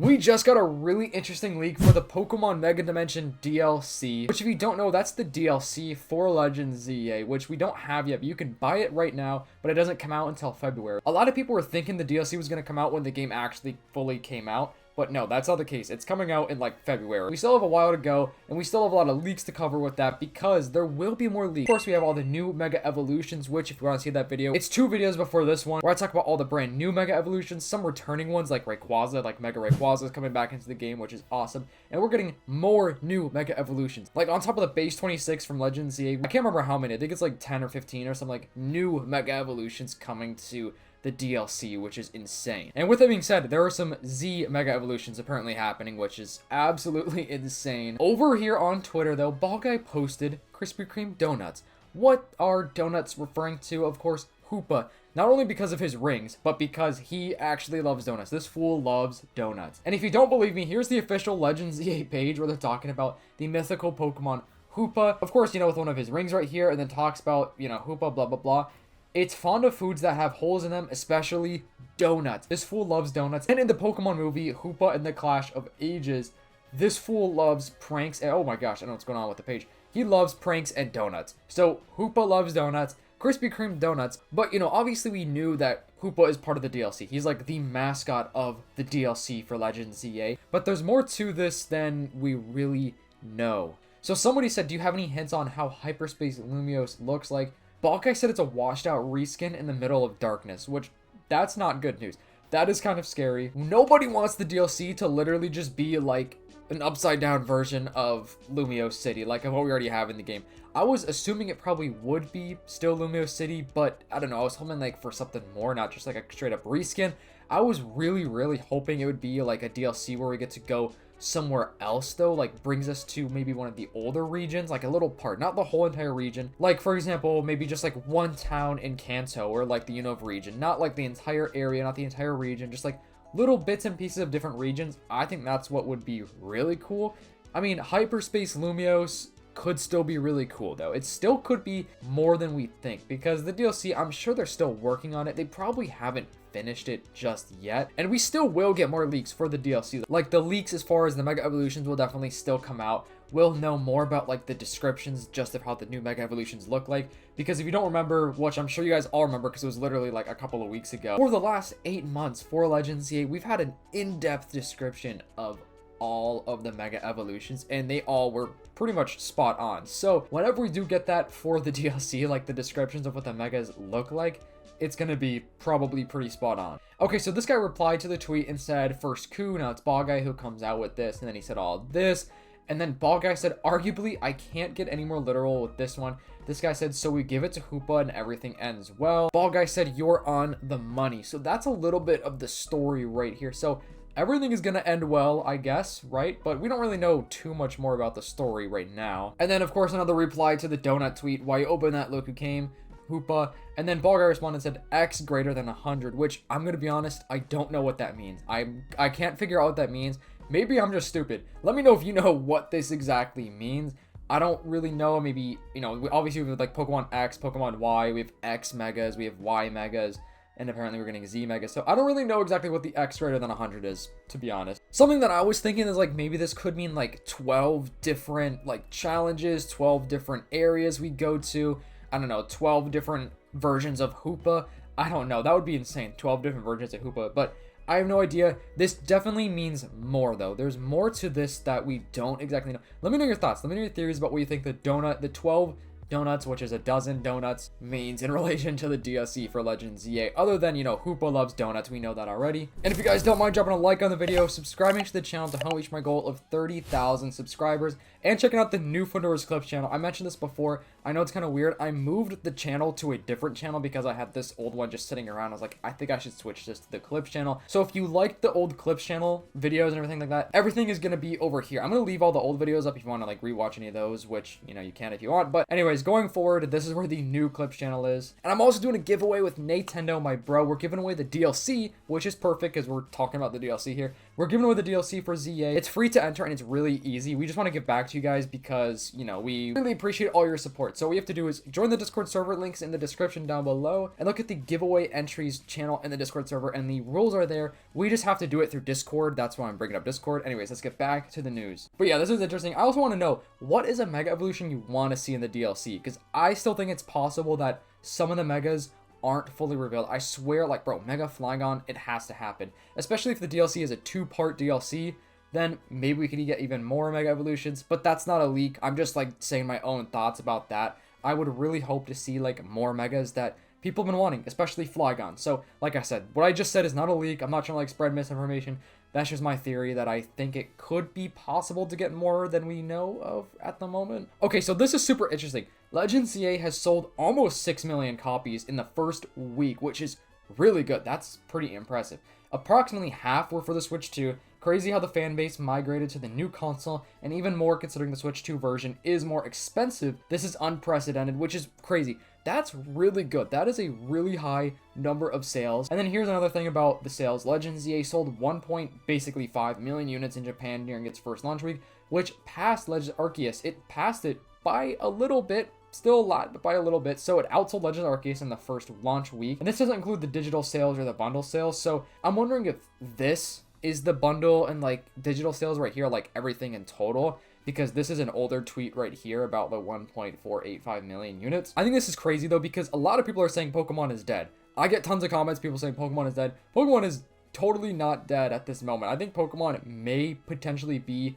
We just got a really interesting leak for the Pokemon Mega Dimension DLC, which if you don't know, that's the DLC for Legends ZA, which we don't have yet, but you can buy it right now, but it doesn't come out until February. A lot of people were thinking the DLC was going to come out when the game actually fully came out, but no, that's not the case. It's coming out in like February. We still have a while to go, and we still have a lot of leaks to cover with that because there will be more leaks. Of course, we have all the new Mega Evolutions, which if you want to see that video, it's 2 videos before this one, where I talk about all the brand new Mega Evolutions, some returning ones like Rayquaza, like Mega Rayquaza is coming back into the game, which is awesome. And we're getting more new Mega Evolutions. Like on top of the base 26 from Legends ZA, I can't remember how many, I think it's like 10 or 15 or some like new Mega Evolutions coming to the DLC, which is insane. And with that being said, there are some Z Mega Evolutions apparently happening, which is absolutely insane. Over here on Twitter, though, Ball Guy posted Krispy Kreme donuts. What are donuts referring to? Of course, Hoopa. Not only because of his rings, but because he actually loves donuts. This fool loves donuts. And if you don't believe me, here's the official Legends ZA page where they're talking about the mythical Pokemon Hoopa. Of course, you know, with one of his rings right here, and then talks about, you know, Hoopa, blah, blah, blah. It's fond of foods that have holes in them, especially donuts. This fool loves donuts. And in the Pokemon movie, Hoopa and the Clash of Ages, this fool loves pranks. And, oh my gosh, I don't know what's going on with the page. He loves pranks and donuts. So Hoopa loves donuts, Krispy Kreme donuts. But, you know, obviously we knew that Hoopa is part of the DLC. He's like the mascot of the DLC for Legends ZA. But there's more to this than we really know. So somebody said, do you have any hints on how Hyperspace Lumiose looks like? Ball Guy said it's a washed out reskin in the middle of darkness, which that's not good news. That is kind of scary. Nobody wants the DLC to literally just be like an upside down version of Lumiose City, like what we already have in the game. I was assuming it probably would be still Lumiose City, but I don't know, I was hoping like for something more, not just like a straight up reskin. I was really hoping it would be like a DLC where we get to go somewhere else though, like brings us to maybe one of the older regions, like a little part, not the whole entire region. Like for example, maybe just like one town in Kanto or like the Unova region, not like the entire area, not the entire region, just like little bits and pieces of different regions. I think that's what would be really cool. I mean, Hyperspace Lumiose could still be really cool though. It still could be more than we think because the DLC, I'm sure they're still working on it. They probably haven't finished it just yet, and we still will get more leaks for the DLC. Like the leaks as far as the Mega Evolutions will definitely still come out. We'll know more about like the descriptions just of how the new Mega Evolutions look like, because if you don't remember, which I'm sure you guys all remember because it was literally like a couple of weeks ago, for the last 8 months for Legends ZA, we've had an in-depth description of all of the Mega Evolutions, and they all were pretty much spot on. So whenever we do get that for the DLC, like the descriptions of what the Megas look like, it's gonna be probably pretty spot on. Okay, so this guy replied to the tweet and said, first coup, now it's Ball Guy who comes out with this, and then he said all this, and then Ball Guy said, arguably, I can't get any more literal with this one. This guy said, so we give it to Hoopa and everything ends well. Ball Guy said, you're on the money. So that's a little bit of the story right here. So everything is gonna end well, I guess, right? But we don't really know too much more about the story right now. And then, of course, another reply to the donut tweet, why you open that, look who came, Hoopa. And then Ball Guy responded and said X greater than 100, which I'm gonna be honest, I don't know what that means. I can't figure out what that means. Maybe I'm just stupid. Let me know if you know what this exactly means. I don't really know. Maybe, you know, obviously we have like Pokemon X, Pokemon Y, we have X Megas, we have Y Megas, and apparently we're getting Z Megas. So I don't really know exactly what the X greater than 100 is, to be honest. Something that I was thinking is like maybe this could mean like 12 different like challenges, 12 different areas we go to. I don't know, 12 different versions of Hoopa. I don't know. That would be insane. 12 different versions of Hoopa. But I have no idea. This definitely means more, though. There's more to this that we don't exactly know. Let me know your thoughts. Let me know your theories about what you think the 12 donuts, which is a dozen donuts, means in relation to the DLC for Legends ZA. Other than, you know, Hoopa loves donuts. We know that already. And if you guys don't mind dropping a like on the video, subscribing to the channel to help reach my goal of 30,000 subscribers, and checking out the new Fundora's Clips channel. I mentioned this before. I know it's kind of weird. I moved the channel to a different channel because I had this old one just sitting around. I was like, I think I should switch this to the Clips channel. So if you liked the old Clips channel videos and everything like that, everything is going to be over here. I'm going to leave all the old videos up if you want to like rewatch any of those, which, you know, you can if you want. But anyways, going forward, this is where the new Clips channel is. And I'm also doing a giveaway with Nintendo, my bro. We're giving away the DLC, which is perfect because we're talking about the DLC here. we're giving away the DLC for ZA. It's free to enter and it's really easy. We just want to give back to you guys because, you know, we really appreciate all your support. So what you have to do is join the Discord server, links in the description down below, and look at the giveaway entries channel in the Discord server, and the rules are there. We just have to do it through Discord. That's why I'm bringing up Discord. Anyways, let's get back to the news. But yeah, this is interesting. I also want to know, what is a Mega Evolution you want to see in the DLC? Because I still think it's possible that some of the Megas aren't fully revealed. I swear, like, bro, Mega Flygon, it has to happen. Especially if the DLC is a 2-part DLC, then maybe we could get even more Mega Evolutions, but that's not a leak. I'm just, like, saying my own thoughts about that. I would really hope to see, like, more Megas that people have been wanting, especially Flygon. So, like I said, what I just said is not a leak. I'm not trying to, like, spread misinformation. That's just my theory that I think it could be possible to get more than we know of at the moment. Okay, so this is super interesting. Legends CA has sold almost 6 million copies in the first week, which is really good. That's pretty impressive. Approximately half were for the Switch 2. Crazy how the fan base migrated to the new console, and even more considering the Switch 2 version is more expensive. This is unprecedented, which is crazy. That's really good. That is a really high number of sales. And then here's another thing about the sales. Legends ZA sold 1.5 million units in Japan during its first launch week, which passed Legends Arceus. It passed it by a little bit. Still a lot, but by a little bit. So it outsold Legends Arceus in the first launch week. And this doesn't include the digital sales or the bundle sales. So I'm wondering if this is the bundle and like digital sales right here, like everything in total, because this is an older tweet right here about the 1.485 million units. I think this is crazy though, because a lot of people are saying Pokemon is dead. I get tons of comments, people saying Pokemon is dead. Pokemon is totally not dead at this moment. I think Pokemon may potentially be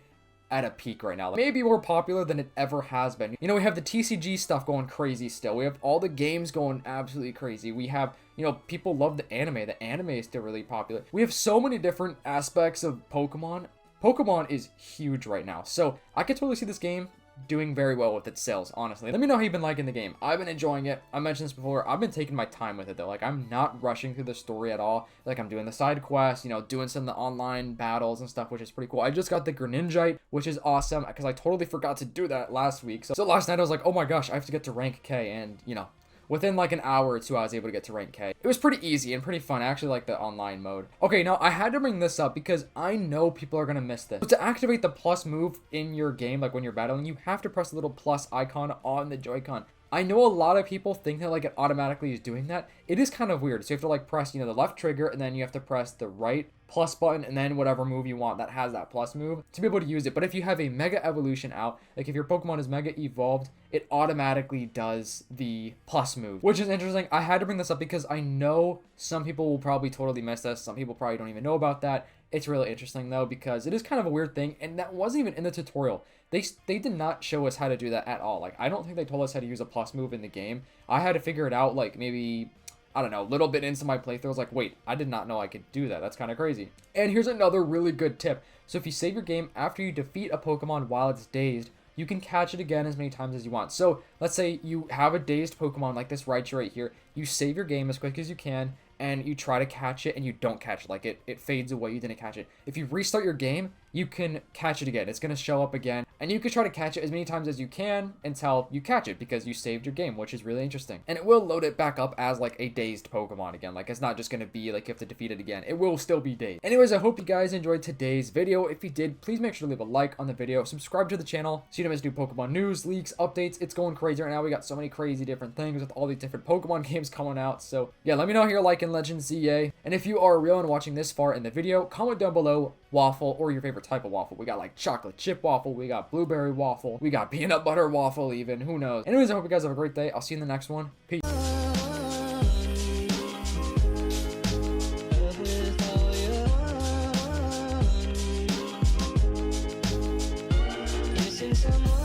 at a peak right now. Like, maybe more popular than it ever has been. You know, we have the TCG stuff going crazy still. We have all the games going absolutely crazy. We have, you know, people love the anime. The anime is still really popular. We have so many different aspects of Pokemon. Pokemon is huge right now. So I could totally see this game doing very well with its sales, honestly. Let me know how you've been liking the game. I've been enjoying it. I mentioned this before. I've been taking my time with it though. Like, I'm not rushing through the story at all. Like, I'm doing the side quests, you know, doing some of the online battles and stuff, which is pretty cool. I just got the Greninjite, which is awesome because I totally forgot to do that last week. So last night I was like, oh my gosh, I have to get to rank K, and you know, within like an hour or two, I was able to get to rank K. It was pretty easy and pretty fun. I actually like the online mode. Okay, now I had to bring this up because I know people are gonna miss this. So to activate the plus move in your game, like when you're battling, you have to press the little plus icon on the Joy-Con. I know a lot of people think that like it automatically is doing that. It is kind of weird. So you have to like press, you know, the left trigger, and then you have to press the right plus button, and then whatever move you want that has that plus move to be able to use it. But if you have a Mega Evolution out, like if your Pokemon is Mega Evolved, it automatically does the plus move, which is interesting. I had to bring this up because I know some people will probably totally miss this. Some people probably don't even know about that. It's really interesting though, because it is kind of a weird thing, and that wasn't even in the tutorial. They did not show us how to do that at all. Like, I don't think they told us how to use a plus move in the game. I had to figure it out, like, maybe, I don't know, a little bit into my playthrough. I was like, wait, I did not know I could do that. That's kind of crazy. And here's another really good tip. So if you save your game after you defeat a Pokemon while it's dazed, you can catch it again as many times as you want. So let's say you have a dazed Pokemon like this right here. You save your game as quick as you can, and you try to catch it, and you don't catch it. Like, it fades away. You didn't catch it. If you restart your game, you can catch it again. It's going to show up again, and you can try to catch it as many times as you can until you catch it, because you saved your game, which is really interesting. And it will load it back up as like a dazed Pokemon again. Like, it's not just going to be like you have to defeat it again. It will still be dazed. Anyways, I hope you guys enjoyed today's video. If you did, please make sure to leave a like on the video, subscribe to the channel so you don't miss new Pokemon news, leaks, updates. It's going crazy right now. We got so many crazy different things with all these different Pokemon games coming out. So yeah, let me know how you're liking Legends ZA. And if you are real and watching this far in the video, comment down below waffle or your favorite type of waffle. We got like chocolate chip waffle, we got blueberry waffle, we got peanut butter waffle even, who knows. Anyways, I hope you guys have a great day. I'll see you in the next one. Peace. Someone